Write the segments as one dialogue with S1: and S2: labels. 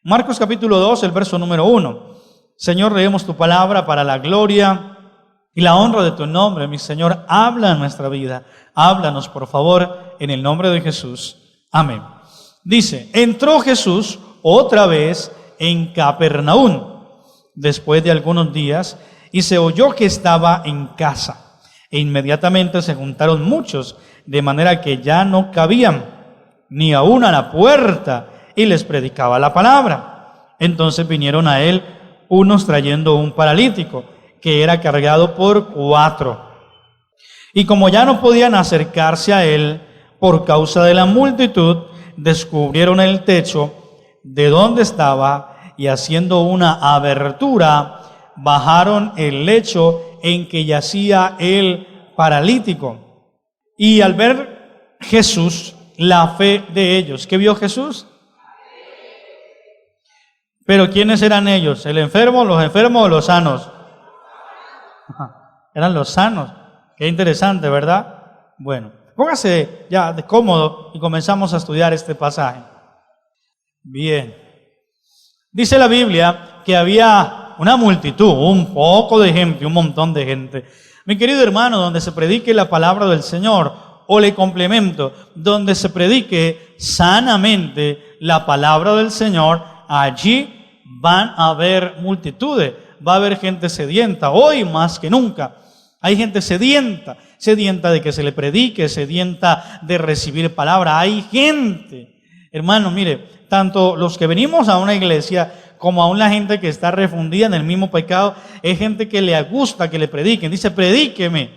S1: Marcos capítulo 2, el verso número 1. Señor, leemos tu palabra para la gloria y la honra de tu nombre. Mi Señor, habla en nuestra vida. Háblanos, por favor, en el nombre de Jesús. Amén. Dice, entró Jesús otra vez en Capernaum después de algunos días y se oyó que estaba en casa. E inmediatamente se juntaron muchos, de manera que ya no cabían ni aún a la puerta, y les predicaba la palabra. Entonces vinieron a él unos trayendo un paralítico, que era cargado por 4. Y como ya no podían acercarse a él por causa de la multitud, descubrieron el techo de donde estaba, y haciendo una abertura, bajaron el lecho en que yacía el paralítico. Y al ver Jesús la fe de ellos, ¿qué vio Jesús? Pero ¿quiénes eran ellos? ¿El enfermo, los enfermos o los sanos? Eran los sanos. Qué interesante, ¿verdad? Bueno, póngase ya de cómodo y comenzamos a estudiar este pasaje. Bien. Dice la Biblia que había una multitud, un poco de gente, un montón de gente. Mi querido hermano, donde se predique la palabra del Señor, o le complemento, donde se predique sanamente la palabra del Señor, allí van a haber multitudes, va a haber gente sedienta, hoy más que nunca. Hay gente sedienta de que se le predique, sedienta de recibir palabra. Hay gente, hermano, mire, tanto los que venimos a una iglesia como aún la gente que está refundida en el mismo pecado, es gente que le gusta que le prediquen. Dice, predíqueme,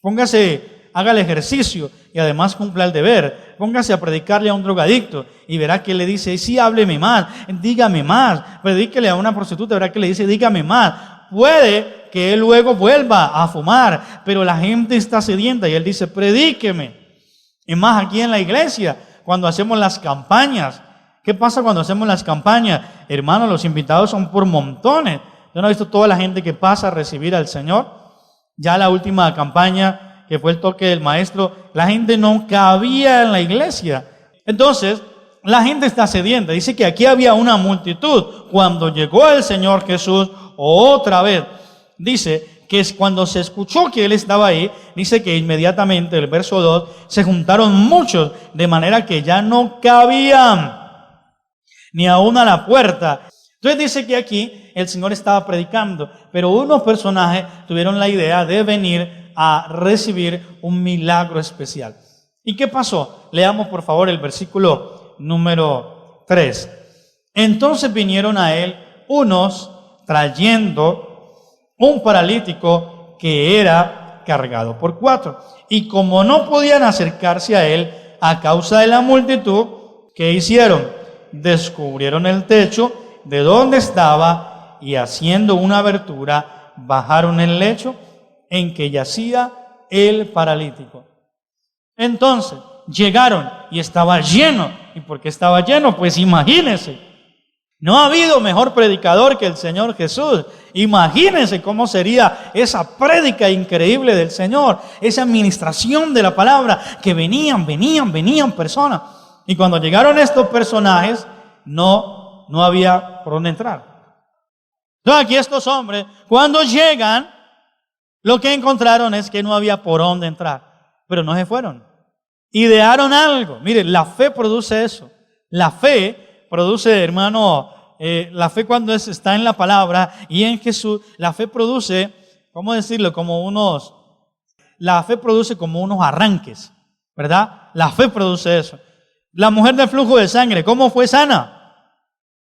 S1: póngase, haga el ejercicio y además cumpla el deber. Póngase a predicarle a un drogadicto y verá que le dice, sí, hábleme más, dígame más. Predíquele a una prostituta, verá que le dice, dígame más. Puede que él luego vuelva a fumar, pero la gente está sedienta y él dice, predíqueme. Y más aquí en la iglesia, cuando hacemos las campañas. ¿Qué pasa cuando hacemos las campañas? Hermanos, los invitados son por montones. ¿Yo no he visto toda la gente que pasa a recibir al Señor? Ya la última campaña, que fue el toque del maestro, la gente no cabía en la iglesia. Entonces, la gente está sedienta. Dice que aquí había una multitud. Cuando llegó el Señor Jesús, otra vez, dice que es cuando se escuchó que Él estaba ahí, dice que inmediatamente, el verso 2, se juntaron muchos, de manera que ya no cabían ni aún a la puerta. Entonces dice que aquí el Señor estaba predicando, pero unos personajes tuvieron la idea de venir a recibir un milagro especial. ¿Y qué pasó? Leamos por favor el versículo número 3. Entonces vinieron a él unos trayendo un paralítico que era cargado por 4. Y como no podían acercarse a él a causa de la multitud, ¿qué hicieron? Descubrieron el techo de donde estaba y haciendo una abertura, bajaron el lecho en que yacía el paralítico. Entonces llegaron y estaba lleno. ¿Y por qué estaba lleno? Pues imagínense, no ha habido mejor predicador que el Señor Jesús. Imagínense cómo sería esa prédica increíble del Señor, esa administración de la palabra, que venían personas. Y cuando llegaron estos personajes, no había por dónde entrar. Entonces aquí estos hombres, cuando llegan, lo que encontraron es que no había por dónde entrar. Pero no se fueron. Idearon algo. Mire, la fe produce eso. La fe produce, hermano, la fe cuando está en la palabra y en Jesús, la fe produce, ¿cómo decirlo? La fe produce como unos arranques, ¿verdad? La fe produce eso. La mujer del flujo de sangre, ¿cómo fue sana?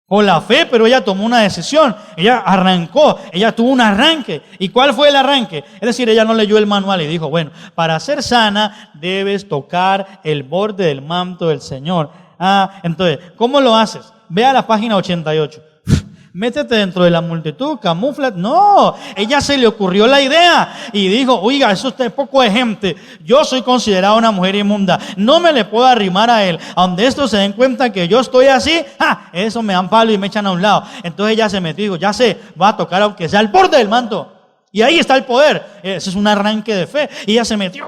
S1: Con la fe, pero ella tomó una decisión. Ella arrancó, ella tuvo un arranque. ¿Y cuál fue el arranque? Es decir, ella no leyó el manual y dijo, bueno, para ser sana debes tocar el borde del manto del Señor. Entonces, ¿cómo lo haces? Ve a la página 88. Métete dentro de la multitud, camufla. No, ella se le ocurrió la idea y dijo, oiga, eso es poco de gente. Yo soy considerada una mujer inmunda. No me le puedo arrimar a él. A donde estos se den cuenta que yo estoy así, eso me dan palo y me echan a un lado. Entonces ella se metió y dijo, ya sé, va a tocar aunque sea el borde del manto. Y ahí está el poder. Ese es un arranque de fe. Y ella se metió.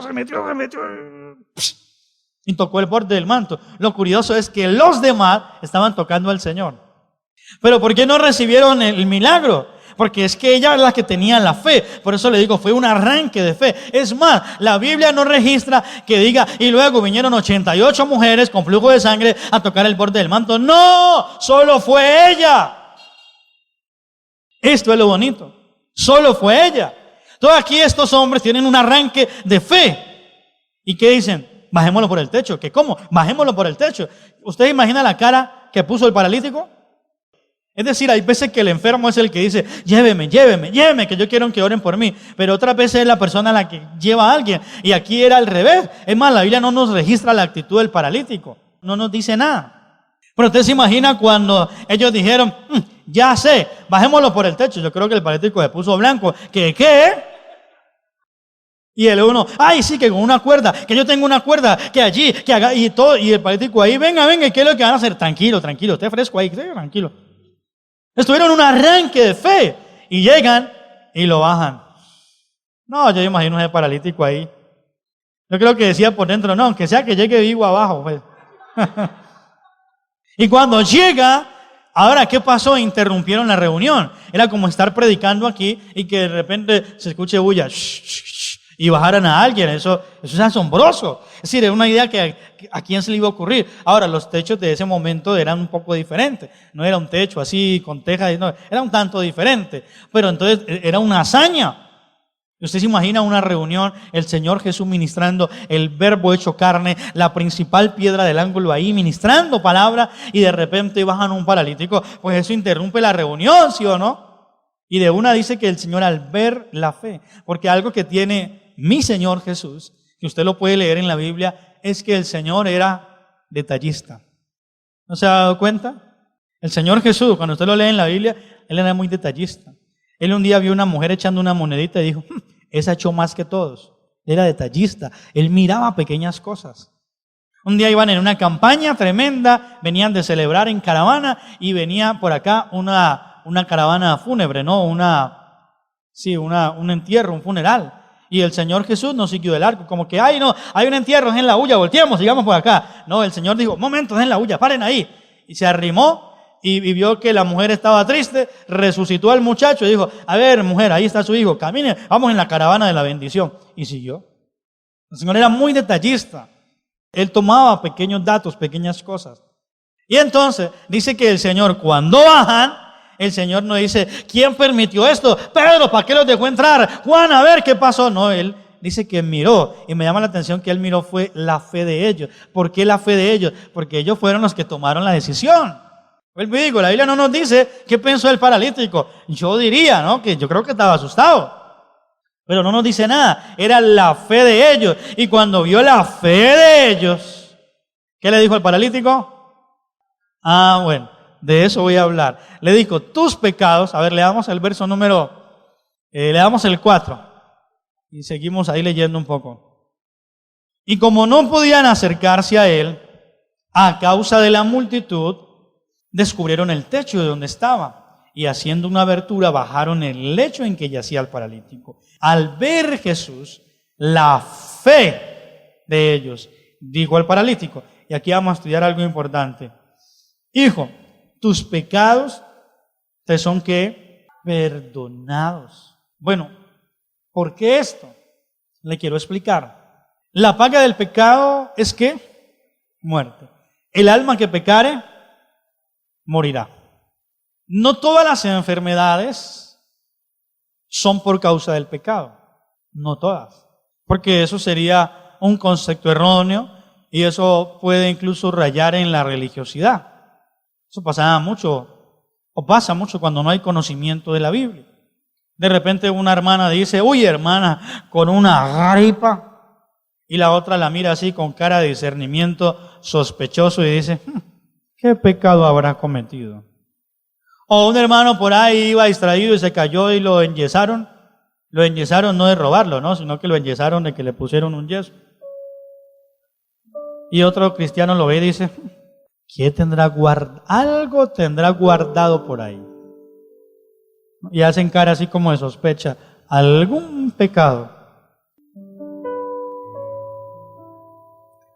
S1: Y tocó el borde del manto. Lo curioso es que los demás estaban tocando al Señor. Pero ¿por qué no recibieron el milagro? Porque es que ella es la que tenía la fe. Por eso le digo, fue un arranque de fe. Es más, la Biblia no registra que diga, y luego vinieron 88 mujeres con flujo de sangre a tocar el borde del manto. No, solo fue ella. Esto es lo bonito. Solo fue ella. Todos aquí estos hombres tienen un arranque de fe. ¿Y qué dicen? Bajémoslo por el techo. ¿Qué cómo? Bajémoslo por el techo. ¿Usted imagina la cara que puso el paralítico? Es decir, hay veces que el enfermo es el que dice, lléveme, que yo quiero que oren por mí. Pero otras veces es la persona la que lleva a alguien. Y aquí era al revés. Es más, la Biblia no nos registra la actitud del paralítico. No nos dice nada. Pero usted se imagina cuando ellos dijeron, ya sé, bajémoslo por el techo. Yo creo que el paralítico se puso blanco. ¿Qué? Y el uno, ay, sí, que con una cuerda, que yo tengo una cuerda, que allí, que haga, y todo. Y el paralítico ahí, venga, ¿y qué es lo que van a hacer? Tranquilo, esté fresco ahí, tranquilo. Estuvieron en un arranque de fe y llegan y lo bajan. No, yo imagino ese paralítico ahí. Yo creo que decía por dentro, no, aunque sea que llegue vivo abajo. Pues. Y cuando llega, ahora, ¿qué pasó? Interrumpieron la reunión. Era como estar predicando aquí y que de repente se escuche bulla. Y bajaran a alguien, eso es asombroso. Es decir, era una idea que a quién se le iba a ocurrir. Ahora, los techos de ese momento eran un poco diferentes. No era un techo así con tejas, no, era un tanto diferente. Pero entonces era una hazaña. Usted se imagina una reunión, el Señor Jesús ministrando, el verbo hecho carne, la principal piedra del ángulo ahí, ministrando palabra, y de repente bajan un paralítico. Pues eso interrumpe la reunión, ¿sí o no? Y de una dice que el Señor al ver la fe, porque algo que tiene mi Señor Jesús, que usted lo puede leer en la Biblia, es que el Señor era detallista. ¿No se ha dado cuenta? El Señor Jesús, cuando usted lo lee en la Biblia, Él era muy detallista. Él un día vio una mujer echando una monedita y dijo, esa echó más que todos. Era detallista. Él miraba pequeñas cosas. Un día iban en una campaña tremenda, venían de celebrar en caravana y venía por acá una caravana fúnebre, ¿no? un entierro, un funeral. Y el Señor Jesús no siguió del arco, como que, ay no, hay un entierro, es en la huya, volteemos, sigamos por acá. No, el Señor dijo, momento, es en la huya, paren ahí. Y se arrimó y vio que la mujer estaba triste, resucitó al muchacho y dijo, a ver mujer, ahí está su hijo, camine, vamos en la caravana de la bendición. Y siguió. El Señor era muy detallista. Él tomaba pequeños datos, pequeñas cosas. Y entonces dice que el Señor, cuando bajan, el Señor no dice, ¿quién permitió esto? Pedro, ¿para qué los dejó entrar? Juan, a ver qué pasó. No, Él dice que miró. Y me llama la atención que Él miró fue la fe de ellos. ¿Por qué la fe de ellos? Porque ellos fueron los que tomaron la decisión. Vuelvo y digo, la Biblia no nos dice qué pensó el paralítico. Yo diría, ¿no? Que yo creo que estaba asustado. Pero no nos dice nada. Era la fe de ellos. Y cuando vio la fe de ellos, ¿qué le dijo al paralítico? Ah, bueno, de eso voy a hablar. Le dijo, tus pecados, a ver, le damos el verso le damos el 4. Y seguimos ahí leyendo un poco. Y como no podían acercarse a él, a causa de la multitud, descubrieron el techo de donde estaba. Y haciendo una abertura, bajaron el lecho en que yacía el paralítico. Al ver Jesús, la fe de ellos, dijo al paralítico, y aquí vamos a estudiar algo importante. Hijo, tus pecados te son ¿qué? Perdonados. Bueno, ¿por qué esto? Le quiero explicar. La paga del pecado es ¿qué? Muerte. El alma que pecare, morirá. No todas las enfermedades son por causa del pecado. No todas. Porque eso sería un concepto erróneo y eso puede incluso rayar en la religiosidad. Eso pasaba mucho, o pasa mucho cuando no hay conocimiento de la Biblia. De repente una hermana dice, uy hermana, con una gripa, y la otra la mira así con cara de discernimiento sospechoso y dice, ¿qué pecado habrá cometido? O un hermano por ahí iba distraído y se cayó y lo enyesaron. Lo enyesaron no de robarlo, ¿no? Sino que lo enyesaron de que le pusieron un yeso. Y otro cristiano lo ve y dice, ¿qué tendrá algo tendrá guardado por ahí? Y hacen cara así como de sospecha, algún pecado.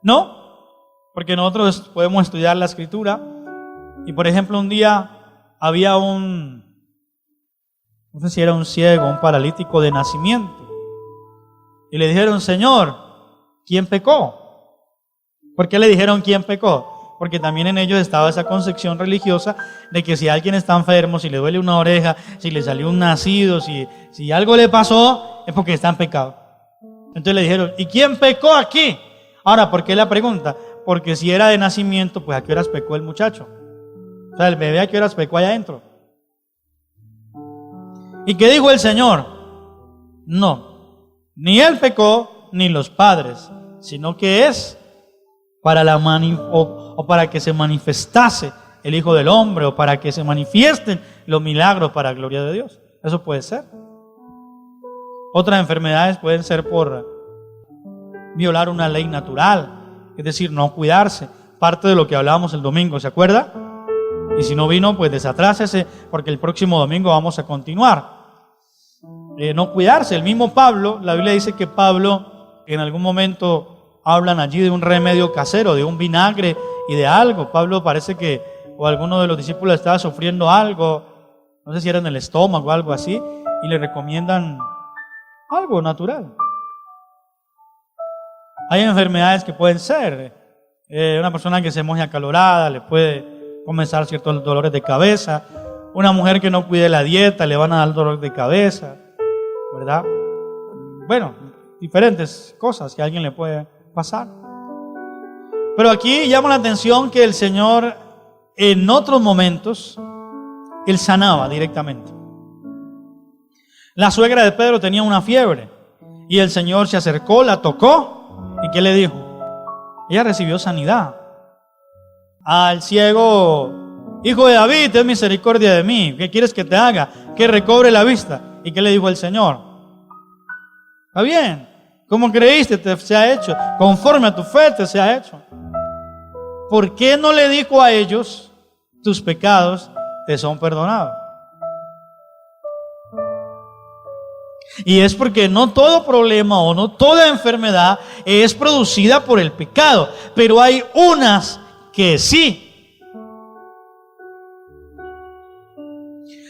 S1: No, porque nosotros podemos estudiar la Escritura y por ejemplo un día había no sé si era un ciego, un paralítico de nacimiento. Y le dijeron, Señor, ¿quién pecó? ¿Por qué le dijeron quién pecó? Porque también en ellos estaba esa concepción religiosa de que si alguien está enfermo, si le duele una oreja, si le salió un nacido, si algo le pasó, es porque está en pecado. Entonces le dijeron, ¿y quién pecó aquí? Ahora, ¿por qué la pregunta? Porque si era de nacimiento, pues ¿a qué horas pecó el muchacho? O sea, el bebé ¿a qué horas pecó allá adentro? ¿Y qué dijo el Señor? No, ni él pecó, ni los padres, sino que es para para que se manifestase el Hijo del Hombre, o para que se manifiesten los milagros para la gloria de Dios. Eso puede ser. Otras enfermedades pueden ser por violar una ley natural, es decir, no cuidarse. Parte de lo que hablábamos el domingo, ¿se acuerda? Y si no vino, pues desatrásese, porque el próximo domingo vamos a continuar. No cuidarse. El mismo Pablo, la Biblia dice que Pablo en algún momento hablan allí de un remedio casero, de un vinagre y de algo. Pablo parece que, o alguno de los discípulos estaba sufriendo algo, no sé si era en el estómago o algo así, y le recomiendan algo natural. Hay enfermedades que pueden ser, una persona que se moje acalorada, le puede comenzar ciertos dolores de cabeza. Una mujer que no cuide la dieta, le van a dar dolor de cabeza, ¿verdad? Bueno, diferentes cosas que a alguien le puede pasar. Pero aquí llama la atención que el Señor en otros momentos, Él sanaba directamente. La suegra de Pedro tenía una fiebre y el Señor se acercó, la tocó y ¿qué le dijo? Ella recibió sanidad. Al ciego, hijo de David, ten misericordia de mí. ¿Qué quieres que te haga? Que recobre la vista. ¿Y qué le dijo el Señor? Está bien, como creíste te se ha hecho, conforme a tu fe te se ha hecho. ¿Por qué no le dijo a ellos, tus pecados te son perdonados? Y es porque no todo problema o no toda enfermedad es producida por el pecado, pero hay unas que sí.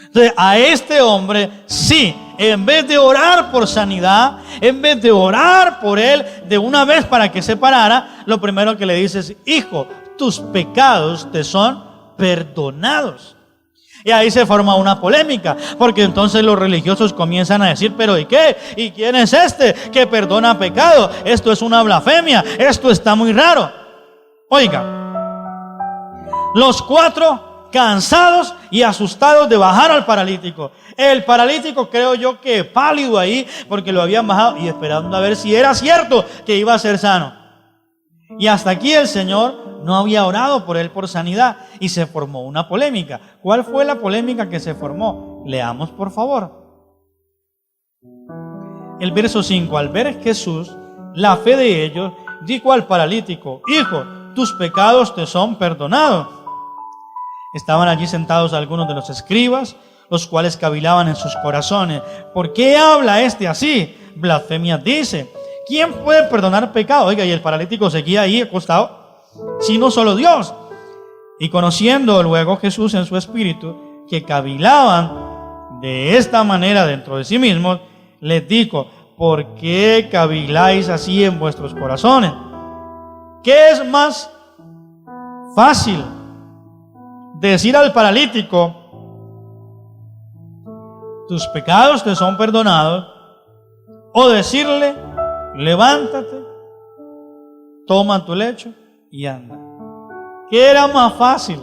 S1: Entonces, a este hombre sí, en vez de orar por sanidad, en vez de orar por él de una vez para que se parara, lo primero que le dice es, hijo, tus pecados te son perdonados. Y ahí se forma una polémica, porque entonces los religiosos comienzan a decir, pero ¿y qué? ¿Y quién es este que perdona pecado? Esto es una blasfemia, esto está muy raro. Oiga, los cuatro cansados y asustados de bajar al paralítico. El paralítico, creo yo que pálido ahí, porque lo habían bajado y esperando a ver si era cierto que iba a ser sano. Y hasta aquí el Señor no había orado por él por sanidad y se formó una polémica. ¿Cuál fue la polémica que se formó? Leamos por favor. El verso 5. Al ver Jesús la fe de ellos, dijo al paralítico, hijo, tus pecados te son perdonados. Estaban allí sentados algunos de los escribas, los cuales cavilaban en sus corazones. ¿Por qué habla este así? Blasfemia dice. ¿Quién puede perdonar pecado? Oiga, y el paralítico seguía ahí acostado, sino solo Dios. Y conociendo luego Jesús en su espíritu que cavilaban de esta manera dentro de sí mismos, les dijo, ¿por qué caviláis así en vuestros corazones? ¿Qué es más fácil? Decir al paralítico, tus pecados te son perdonados, o decirle, levántate, toma tu lecho y anda. ¿Qué era más fácil?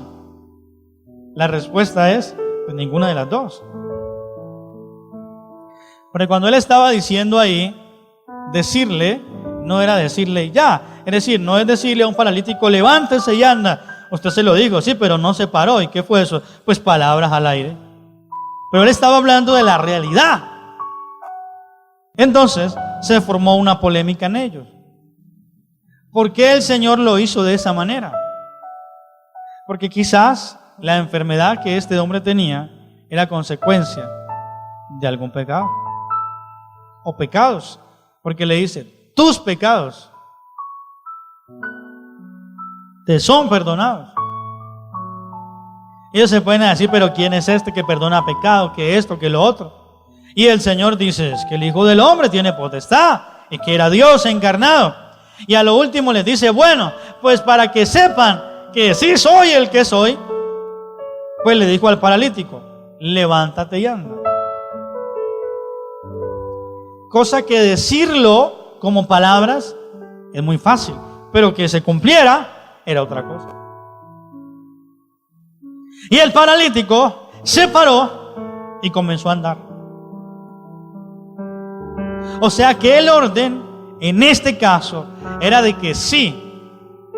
S1: La respuesta es, pues ninguna de las dos. Porque cuando él estaba diciendo ahí, decirle, no era decirle ya. Es decir, no es decirle a un paralítico, levántese y anda. Usted se lo dijo, sí, pero no se paró. ¿Y qué fue eso? Pues palabras al aire. Pero él estaba hablando de la realidad. Entonces, se formó una polémica en ellos. ¿Por qué el Señor lo hizo de esa manera? Porque quizás la enfermedad que este hombre tenía era consecuencia de algún pecado o pecados, porque le dice, tus pecados te son perdonados. Ellos se pueden decir, pero ¿quién es este que perdona pecado? ¿Qué esto? ¿Qué lo otro? Y el Señor dice, es que el Hijo del Hombre tiene potestad, y que era Dios encarnado. Y a lo último les dice, bueno, pues para que sepan que sí soy el que soy, pues le dijo al paralítico, levántate y anda. Cosa que decirlo como palabras es muy fácil, pero que se cumpliera era otra cosa. Y el paralítico se paró y comenzó a andar. O sea que el orden en este caso era de que sí,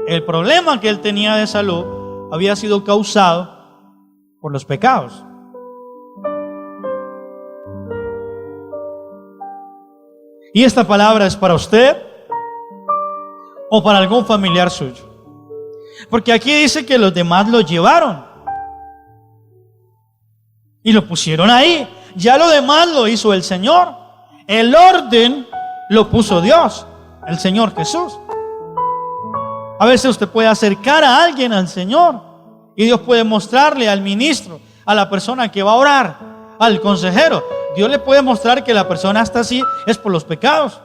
S1: el problema que él tenía de salud había sido causado por los pecados. Y esta palabra es para usted o para algún familiar suyo. Porque aquí dice que los demás lo llevaron y lo pusieron ahí. Ya lo demás lo hizo el Señor. El orden lo puso Dios, el Señor Jesús. A veces usted puede acercar a alguien al Señor y Dios puede mostrarle al ministro, a la persona que va a orar, al consejero. Dios le puede mostrar que la persona está así es por los pecados.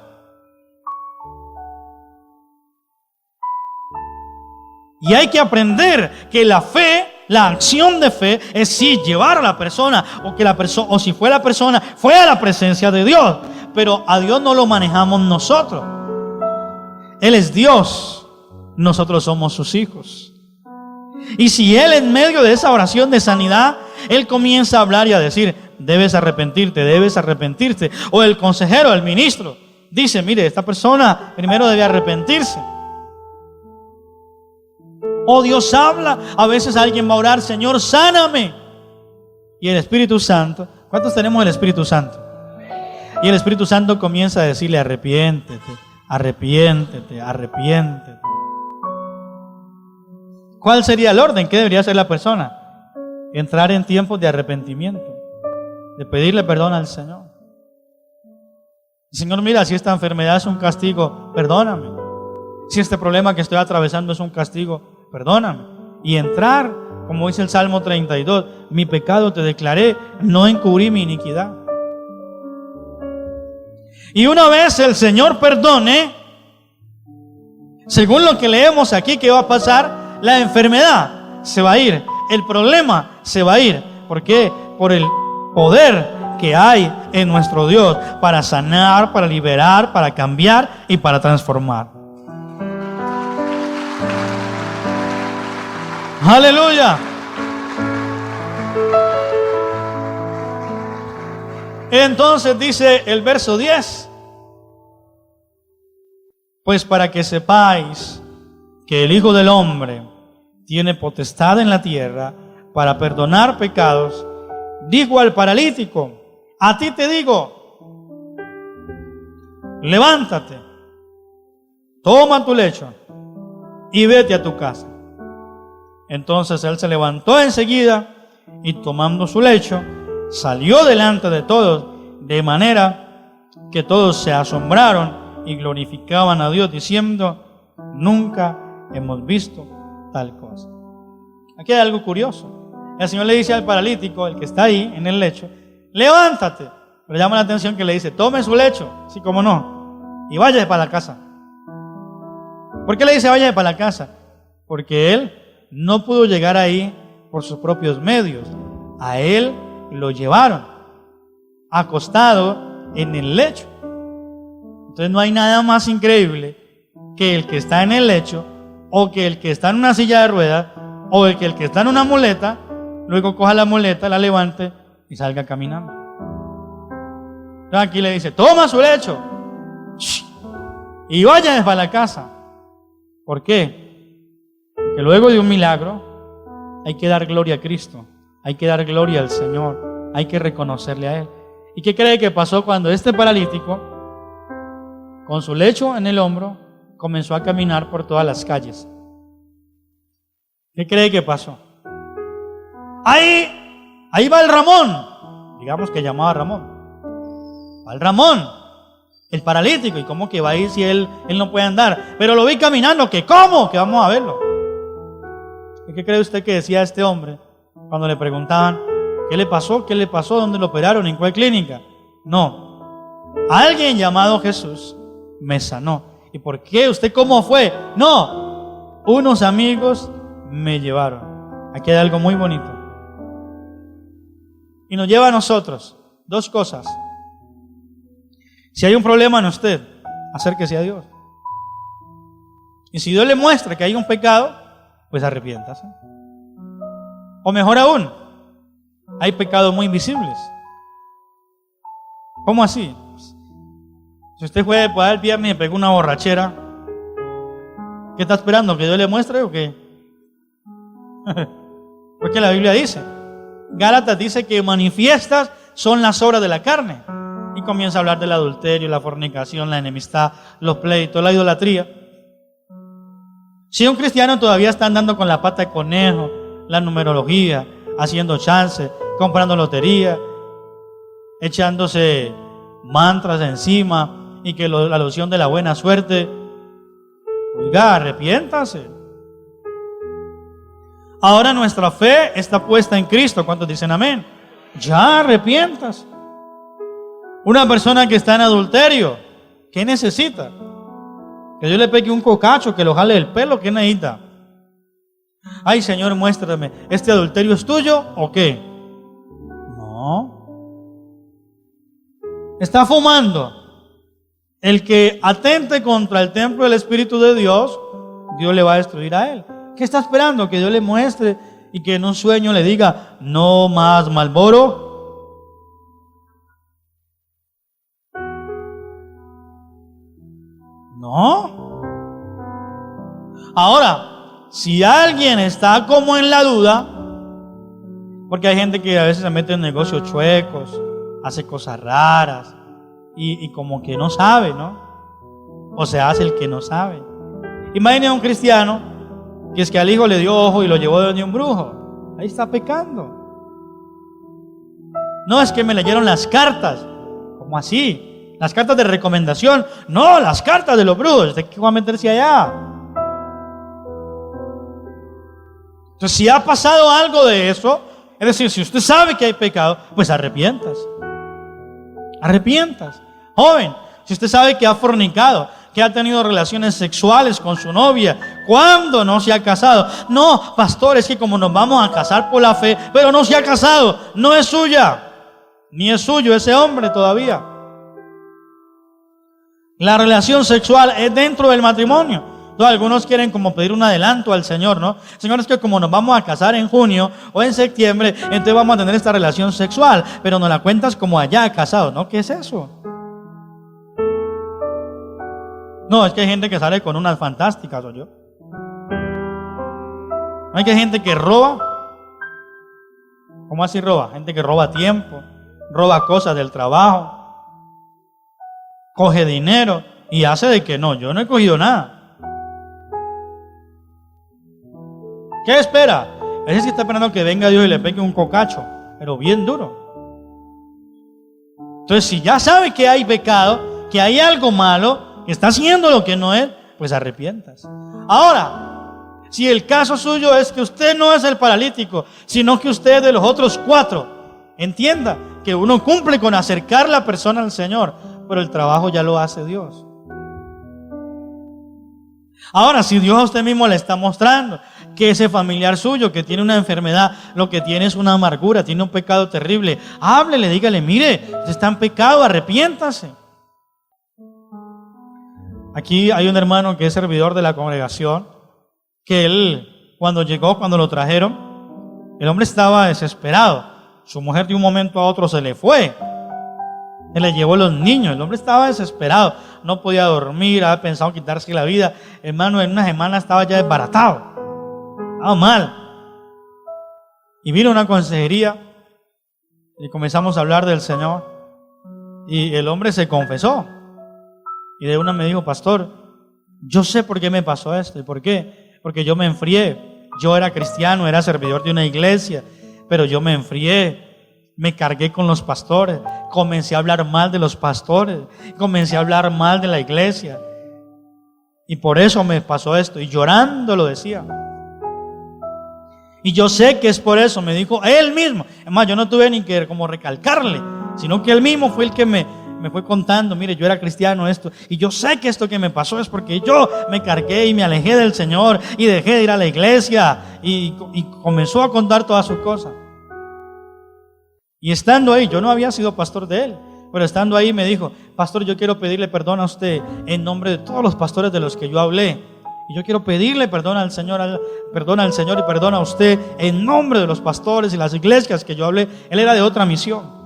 S1: Y hay que aprender que la fe, la acción de fe es sí llevar a la persona o que la persona, o si fue la persona, fue a la presencia de Dios. Pero a Dios no lo manejamos nosotros. Él es Dios, nosotros somos sus hijos. Y si Él en medio de esa oración de sanidad, Él comienza a hablar y a decir, debes arrepentirte. O el consejero, el ministro, dice, mire, esta persona primero debe arrepentirse. O Dios habla, a veces alguien va a orar, Señor, sáname. Y el Espíritu Santo, ¿cuántos tenemos el Espíritu Santo? Y el Espíritu Santo comienza a decirle, arrepiéntete. ¿Cuál sería el orden? ¿Qué debería hacer la persona? Entrar en tiempos de arrepentimiento, de pedirle perdón al Señor. Señor, mira, si esta enfermedad es un castigo, perdóname. Si este problema que estoy atravesando es un castigo, perdóname. Y entrar, como dice el Salmo 32, mi pecado te declaré, no encubrí mi iniquidad. Y una vez el Señor perdone, según lo que leemos aquí, ¿qué va a pasar? La enfermedad se va a ir, el problema se va a ir. ¿Por qué? Por el poder que hay en nuestro Dios para sanar, para liberar, para cambiar y para transformar. ¡Aleluya! Entonces dice el verso 10, pues para que sepáis que el Hijo del Hombre tiene potestad en la tierra para perdonar pecados, dijo al paralítico, a ti te digo, levántate, toma tu lecho y vete a tu casa. Entonces él se levantó enseguida y tomando su lecho, salió delante de todos, de manera que todos se asombraron y glorificaban a Dios diciendo, nunca hemos visto tal cosa. Aquí hay algo curioso. El Señor le dice al paralítico, el que está ahí en el lecho, levántate. Pero llama la atención que le dice, tome su lecho, sí como no, y váyase para la casa. ¿Por qué le dice váyase para la casa? Porque él no pudo llegar ahí por sus propios medios. A él lo llevaron acostado en el lecho. Entonces no hay nada más increíble que el que está en el lecho, o que el que está en una silla de ruedas, o el que está en una muleta, luego coja la muleta, la levante y salga caminando. Entonces aquí le dice, toma su lecho y vaya para la casa. ¿Por qué? Porque luego de un milagro hay que dar gloria a Cristo, hay que dar gloria al Señor, hay que reconocerle a Él. ¿Y qué cree que pasó cuando este paralítico, con su lecho en el hombro, comenzó a caminar por todas las calles? ¿Qué cree que pasó? Ahí va el Ramón, digamos que llamaba Ramón. Va el Ramón, el paralítico. ¿Y cómo que va a ir si él no puede andar? Pero lo vi caminando, ¿que cómo? Que vamos a verlo. ¿Y qué cree usted que decía este hombre Cuando le preguntaban, ¿qué le pasó? ¿Qué le pasó? ¿Dónde lo operaron? ¿En cuál clínica? No. Alguien llamado Jesús me sanó. ¿Y por qué? ¿Usted cómo fue? No. Unos amigos me llevaron. Aquí hay algo muy bonito. Y nos lleva a nosotros dos cosas. Si hay un problema en usted, acérquese a Dios. Y si Dios le muestra que hay un pecado, pues arrepiéntase. O mejor aún, hay pecados muy invisibles. ¿Cómo así? Si usted fue el viernes y pegó una borrachera, ¿qué está esperando? ¿Que Dios le muestre o qué? Porque la Biblia dice, Gálatas dice que manifiestas son las obras de la carne. Y comienza a hablar del adulterio, la fornicación, la enemistad, los pleitos, la idolatría. Si un cristiano todavía está andando con la pata de conejo, la numerología, haciendo chances, comprando lotería, echándose mantras encima y que la loción de la buena suerte, oiga, arrepiéntase. Ahora nuestra fe está puesta en Cristo. ¿Cuántos dicen amén? Ya arrepiéntase. Una persona que está en adulterio, ¿qué necesita? Que Dios le pegue un cocacho, que lo jale el pelo, ¿qué necesita? Ay, Señor, muéstrame, ¿este adulterio es tuyo o qué? No. Está fumando. El que atente contra el templo del Espíritu de Dios, Dios le va a destruir a él. ¿Qué está esperando? Que Dios le muestre y que en un sueño le diga, no más Marlboro. No. Ahora, si alguien está como en la duda, porque hay gente que a veces se mete en negocios chuecos, hace cosas raras y como que no sabe, ¿no? O se hace el que no sabe. Imagine a un cristiano que es que al hijo le dio ojo y lo llevó de donde un brujo. Ahí está pecando. No, es que me leyeron las cartas. ¿Cómo así? Las cartas de recomendación. No, las cartas de los brujos. ¿Usted qué va a meterse allá? Entonces, si ha pasado algo de eso, es decir, si usted sabe que hay pecado, pues arrepientas. Arrepientas. Joven, si usted sabe que ha fornicado, que ha tenido relaciones sexuales con su novia, ¿cuándo no se ha casado? No, pastor, es que como nos vamos a casar por la fe, pero no se ha casado, no es suya, ni es suyo ese hombre todavía. La relación sexual es dentro del matrimonio. Entonces, algunos quieren como pedir un adelanto al Señor, ¿no? Señor, es que como nos vamos a casar en junio o en septiembre, entonces vamos a tener esta relación sexual, pero nos la cuentas como allá casado, ¿no? ¿Qué es eso? No, es que hay gente que sale con unas fantásticas, ¿o yo? Hay que gente que roba. ¿Cómo así roba? Gente que roba tiempo, roba cosas del trabajo, coge dinero y hace de que no, yo no he cogido nada. ¿Qué espera? Ese sí está esperando que venga Dios y le pegue un cocacho, pero bien duro. Entonces, si ya sabe que hay pecado, que hay algo malo, que está haciendo lo que no es, pues arrepientas. Ahora, si el caso suyo es que usted no es el paralítico, sino que usted es de los otros 4, entienda que uno cumple con acercar la persona al Señor, pero el trabajo ya lo hace Dios. Ahora, si Dios a usted mismo le está mostrando que ese familiar suyo que tiene una enfermedad, lo que tiene es una amargura, tiene un pecado terrible, háblele, dígale, mire, usted está en pecado, arrepiéntase. Aquí hay un hermano que es servidor de la congregación, que él, cuando lo trajeron, el hombre estaba desesperado. Su mujer de un momento a otro se le fue. Él le llevó los niños. El hombre estaba desesperado. No podía dormir, había pensado quitarse la vida. Hermano, en una semana estaba ya desbaratado. Estaba mal. Y vino una consejería y comenzamos a hablar del Señor. Y el hombre se confesó. Y de una me dijo, pastor, yo sé por qué me pasó esto. ¿Y por qué? Porque yo me enfrié. Yo era cristiano, era servidor de una iglesia, pero yo me enfrié. Me cargué con los pastores, comencé a hablar mal de los pastores, comencé a hablar mal de la iglesia. Y por eso me pasó esto. Y llorando lo decía. Y yo sé que es por eso, me dijo él mismo. Además, yo no tuve ni que como recalcarle, sino que él mismo fue el que me fue contando, mire, yo era cristiano esto, y yo sé que esto que me pasó es porque yo me cargué y me alejé del Señor y dejé de ir a la iglesia, y comenzó a contar todas sus cosas. Y estando ahí, yo no había sido pastor de él, pero estando ahí me dijo, pastor, yo quiero pedirle perdón a usted en nombre de todos los pastores de los que yo hablé. Y yo quiero pedirle perdón al Señor y perdón a usted en nombre de los pastores y las iglesias que yo hablé. Él era de otra misión.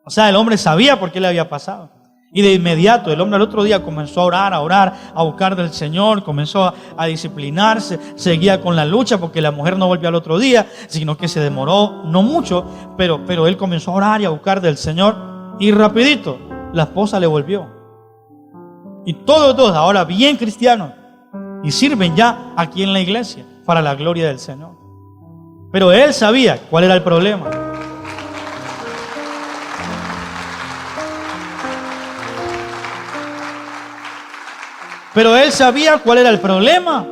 S1: O sea, el hombre sabía por qué le había pasado. Y de inmediato el hombre al otro día comenzó a orar, a buscar del Señor, comenzó a disciplinarse, seguía con la lucha porque la mujer no volvió al otro día, sino que se demoró, no mucho, pero él comenzó a orar y a buscar del Señor y rapidito la esposa le volvió. Y todos dos ahora bien cristianos y sirven ya aquí en la iglesia para la gloria del Señor. Pero él sabía cuál era el problema. Pero él sabía cuál era el problema.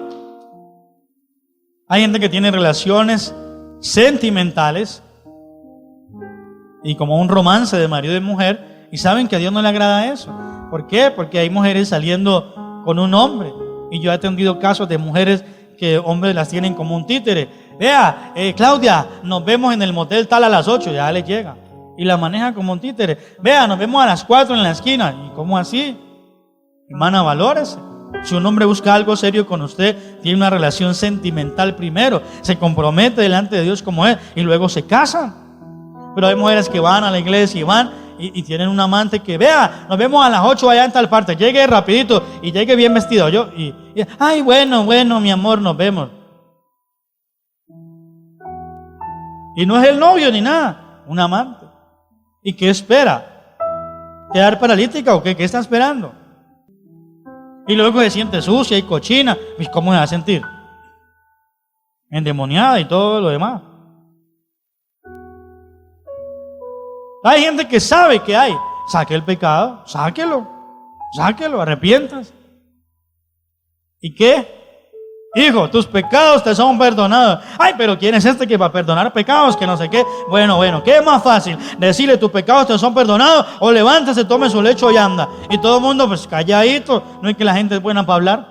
S1: Hay gente que tiene relaciones sentimentales y como un romance de marido y mujer y saben que a Dios no le agrada eso. ¿Por qué? Porque hay mujeres saliendo con un hombre. Y yo he atendido casos de mujeres que hombres las tienen como un títere. Vea, Claudia, nos vemos en el motel tal a las 8, ya le llega. Y la maneja como un títere. Vea, nos vemos a las 4 en la esquina. ¿Y cómo así? Hermana, valórese. Si un hombre busca algo serio con usted, tiene una relación sentimental primero, se compromete delante de Dios como es y luego se casan. Pero hay mujeres que van a la iglesia y van y tienen un amante que, vea, nos vemos a las 8 allá en tal parte, llegue rapidito y llegue bien vestido. Ay, bueno, mi amor, nos vemos. Y no es el novio ni nada, un amante. ¿Y qué espera? ¿Quedar paralítica o qué? ¿Qué está esperando? Y luego se siente sucia y cochina. ¿Y cómo se va a sentir? Endemoniada y todo lo demás. Hay gente que sabe que hay. Saque el pecado, sáquelo, arrepientas. ¿Y qué? Hijo, tus pecados te son perdonados. Ay, pero ¿quién es este que va a perdonar pecados? Que no sé qué. Bueno, ¿qué es más fácil? Decirle tus pecados te son perdonados o levántese, tome su lecho y anda. Y todo el mundo pues calladito. No es que la gente es buena para hablar.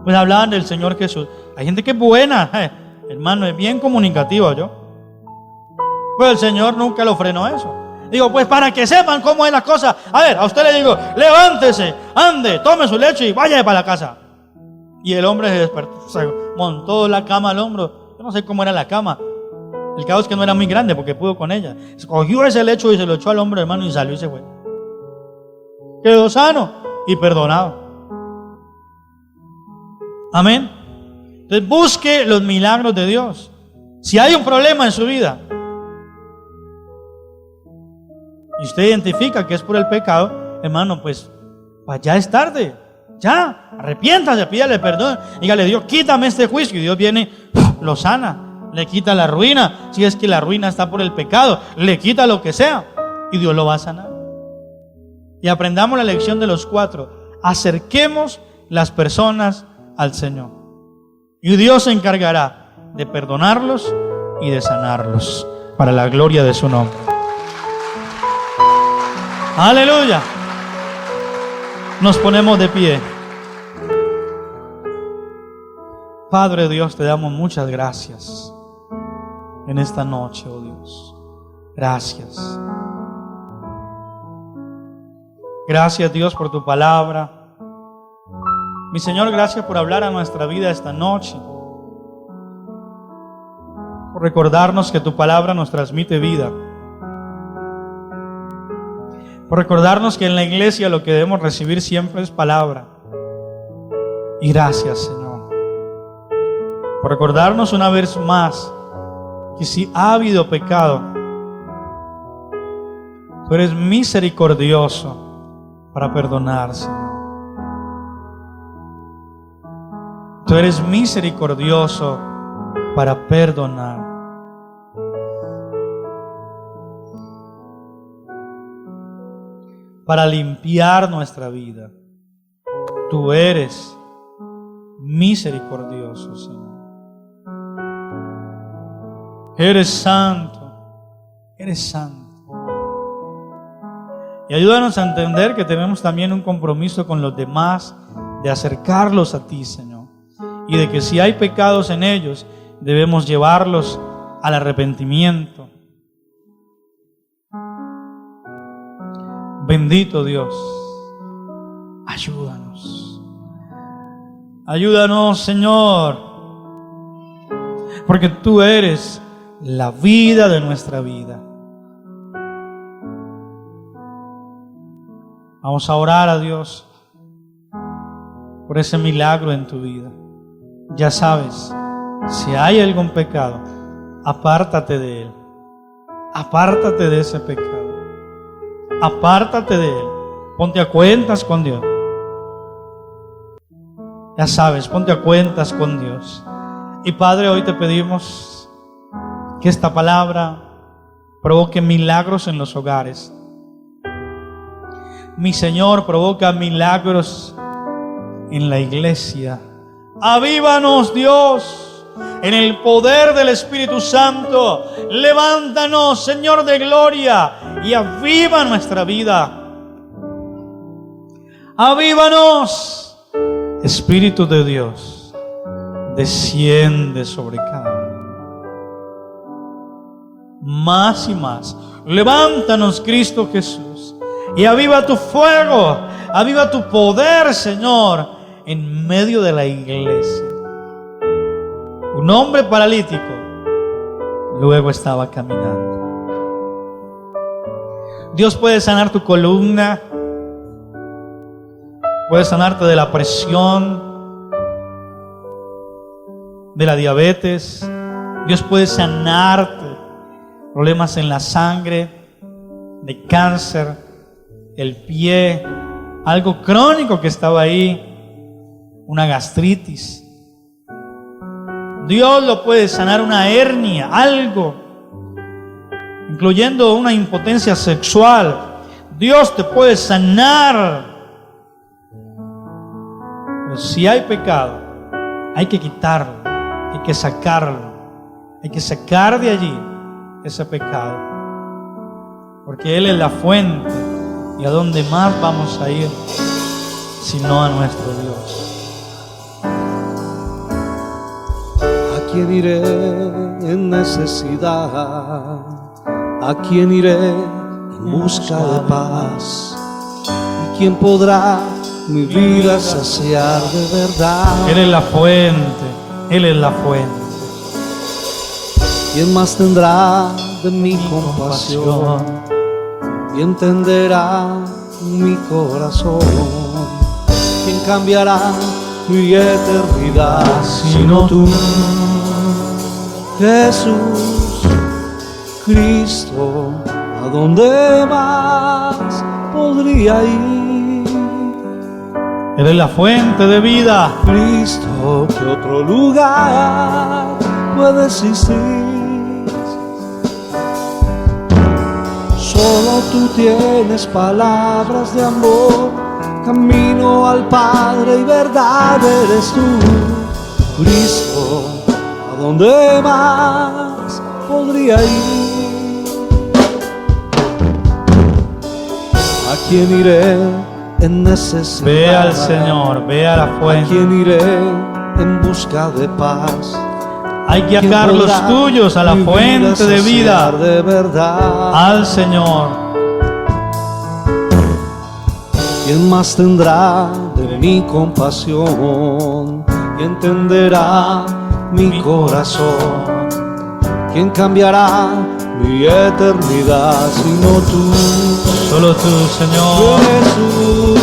S1: Pues hablaban del Señor Jesús. Hay gente que es buena, hermano, es bien comunicativa yo. Pues el Señor nunca lo frenó eso. Digo, pues para que sepan cómo es la cosa. A ver, a usted le digo, levántese, ande, tome su lecho y vaya para la casa. Y el hombre se despertó, se montó la cama al hombro. Yo no sé cómo era la cama. El caso es que no era muy grande porque pudo con ella. Cogió ese lecho y se lo echó al hombro, hermano, y salió y se fue. Quedó sano y perdonado. Amén. Entonces busque los milagros de Dios. Si hay un problema en su vida y usted identifica que es por el pecado, hermano, pues ya es tarde. Ya, arrepiéntase, pídale perdón. Dígale, Dios, quítame este juicio. Y Dios viene, lo sana, le quita la ruina. Si es que la ruina está por el pecado, le quita lo que sea y Dios lo va a sanar. Y aprendamos la lección de los 4. Acerquemos las personas al Señor. Y Dios se encargará de perdonarlos y de sanarlos para la gloria de su nombre. Aleluya. Nos ponemos de pie. Padre Dios, te damos muchas gracias en esta noche, oh Dios. Gracias. Gracias, Dios, por tu palabra. Mi Señor, gracias por hablar a nuestra vida esta noche. Por recordarnos que tu palabra nos transmite vida. Por recordarnos que en la iglesia lo que debemos recibir siempre es palabra. Y gracias, Señor. Por recordarnos una vez más que si ha habido pecado, tú eres misericordioso para perdonar, Señor. Tú eres misericordioso para perdonar. Para limpiar nuestra vida. Tú eres misericordioso, Señor. Eres santo, eres santo. Y ayúdanos a entender que tenemos también un compromiso con los demás de acercarlos a ti, Señor. Y de que si hay pecados en ellos, debemos llevarlos al arrepentimiento. Bendito Dios, ayúdanos. Ayúdanos, Señor, porque tú eres la vida de nuestra vida. Vamos a orar a Dios por ese milagro en tu vida. Ya sabes, si hay algún pecado, apártate de él. Apártate de ese pecado. Apártate de él. Ponte a cuentas con Dios. Ya sabes, ponte a cuentas con Dios. Y Padre, hoy te pedimos que esta palabra provoque milagros en los hogares. Mi Señor, provoca milagros en la iglesia. Avívanos, Dios, en el poder del Espíritu Santo. Levántanos, Señor de gloria, y aviva nuestra vida. Avívanos. Espíritu de Dios, desciende sobre cada uno. Más y más. Levántanos, Cristo Jesús, y aviva tu fuego, aviva tu poder, Señor, en medio de la iglesia. Un hombre paralítico luego estaba caminando. Dios puede sanar tu columna, puede sanarte de la presión, de la diabetes. Dios puede sanarte problemas en la sangre, de cáncer, el pie, algo crónico que estaba ahí, una gastritis. Dios lo puede sanar, una hernia, algo, incluyendo una impotencia sexual. Dios te puede sanar. Pero si hay pecado, hay que quitarlo, hay que sacarlo, hay que sacar de allí ese pecado, porque Él es la fuente. ¿Y a dónde más vamos a ir sino a nuestro Dios?
S2: ¿A quién iré en necesidad? ¿A quién iré en busca de paz? ¿Y quién podrá mi vida saciar de verdad?
S1: Él es la fuente, Él es la fuente.
S2: ¿Quién más tendrá de mi compasión y entenderá mi corazón? ¿Quién cambiará mi eternidad sino tú? Jesús, Cristo, ¿a dónde más podría ir?
S1: Él es la fuente de vida.
S2: Cristo, ¿qué otro lugar puede existir? Solo tú tienes palabras de amor, camino al Padre y verdad eres tú. Cristo, ¿a dónde más podría ir? ¿A quién iré en necesidad?
S1: Ve al Señor, ve a la
S2: ¿A
S1: fuente.
S2: quién iré en busca de paz?
S1: Hay que sacar los tuyos a la fuente de vida,
S2: de verdad.
S1: al Señor.
S2: ¿Quién más tendrá de mi compasión y entenderá mi corazón? ¿Quién cambiará mi eternidad sino tú?
S1: Solo tú, Señor.
S2: Jesús,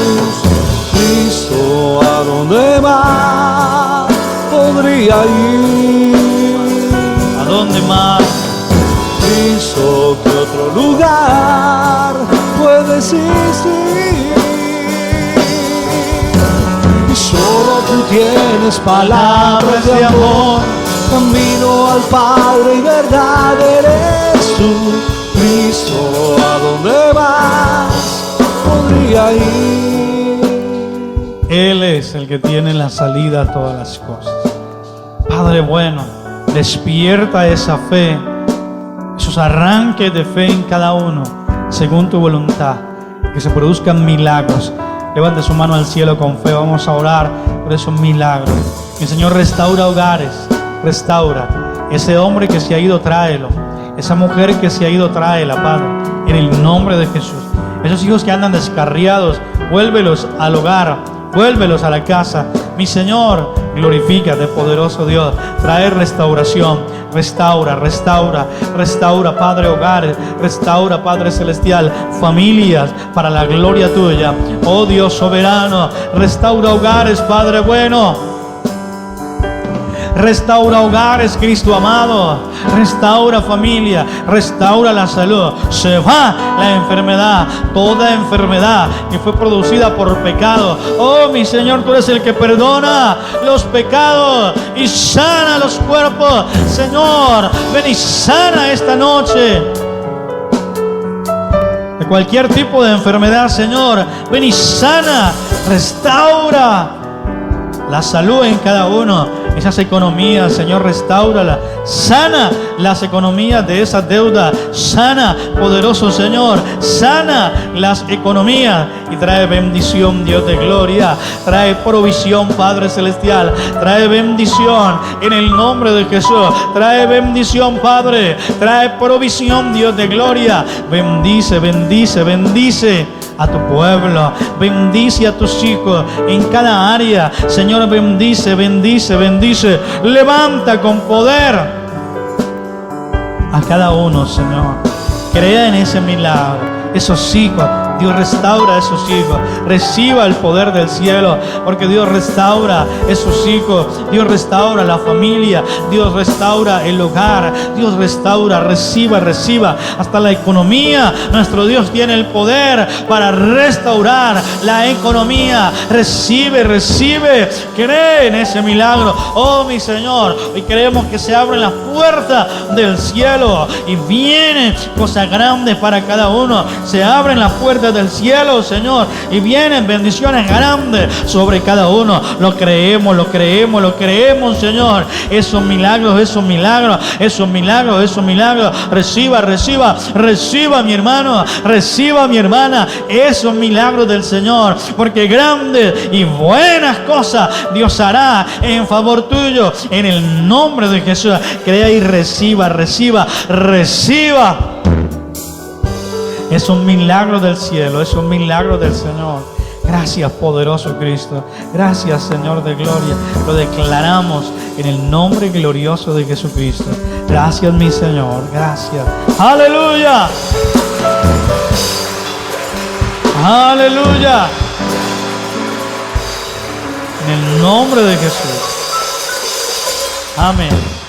S2: Cristo, ¿a dónde más podría ir?
S1: ¿A dónde más?
S2: Cristo, ¿qué otro lugar puede existir? Y solo tú tienes palabras de amor, camino al Padre y verdad eres tú. Cristo, ¿a dónde más podría ir?
S1: Él es el que tiene la salida a todas las cosas. Padre bueno, despierta esa fe, esos arranques de fe en cada uno, según tu voluntad, que se produzcan milagros. Levante su mano al cielo con fe, vamos a orar por esos milagros. El Señor restaura hogares, restaura. Ese hombre que se ha ido, tráelo. Esa mujer que se ha ido, tráela, Padre, en el nombre de Jesús. Esos hijos que andan descarriados, vuélvelos al hogar, vuélvelos a la casa. Mi Señor, glorifícate, poderoso Dios. Trae restauración. Restaura, restaura, restaura, Padre, hogares. Restaura, Padre celestial, familias para la gloria tuya. Oh Dios soberano, restaura hogares, Padre bueno. Restaura hogares, Cristo amado. Restaura familia, restaura la salud. Se va la enfermedad, toda enfermedad que fue producida por pecado. Oh, mi Señor, tú eres el que perdona los pecados y sana los cuerpos. Señor, ven y sana esta noche de cualquier tipo de enfermedad. Señor, ven y sana, restaura la salud en cada uno. Esas economías, Señor, restáurala. Sana las economías de esas deudas. Sana, poderoso Señor. Sana las economías y trae bendición, Dios de gloria. Trae provisión, Padre celestial. Trae bendición en el nombre de Jesús. Trae bendición, Padre. Trae provisión, Dios de gloria. Bendice, bendice, bendice a tu pueblo, bendice a tus hijos en cada área. Señor, bendice, bendice, bendice. Levanta con poder a cada uno, Señor. Crea en ese milagro, esos hijos. Dios restaura a esos hijos. Reciba el poder del cielo, porque Dios restaura esos hijos. Dios restaura la familia. Dios restaura el hogar. Dios restaura, reciba, reciba hasta la economía. Nuestro Dios tiene el poder para restaurar la economía. Recibe, recibe. Cree en ese milagro. Oh, mi Señor, hoy creemos que se abren las puertas del cielo y vienen cosas grandes para cada uno. Se abren las puertas del cielo, Señor, y vienen bendiciones grandes sobre cada uno. Lo creemos, lo creemos, lo creemos, Señor. Esos milagros, esos milagros, esos milagros, esos milagros. Reciba, reciba, reciba, mi hermano, reciba, mi hermana, esos milagros del Señor, porque grandes y buenas cosas Dios hará en favor tuyo, en el nombre de Jesús. Crea y reciba, reciba, reciba. Es un milagro del cielo, es un milagro del Señor. Gracias, poderoso Cristo. Gracias, Señor de gloria. Lo declaramos en el nombre glorioso de Jesucristo. Gracias, mi Señor. Gracias. Aleluya. Aleluya. En el nombre de Jesús. Amén.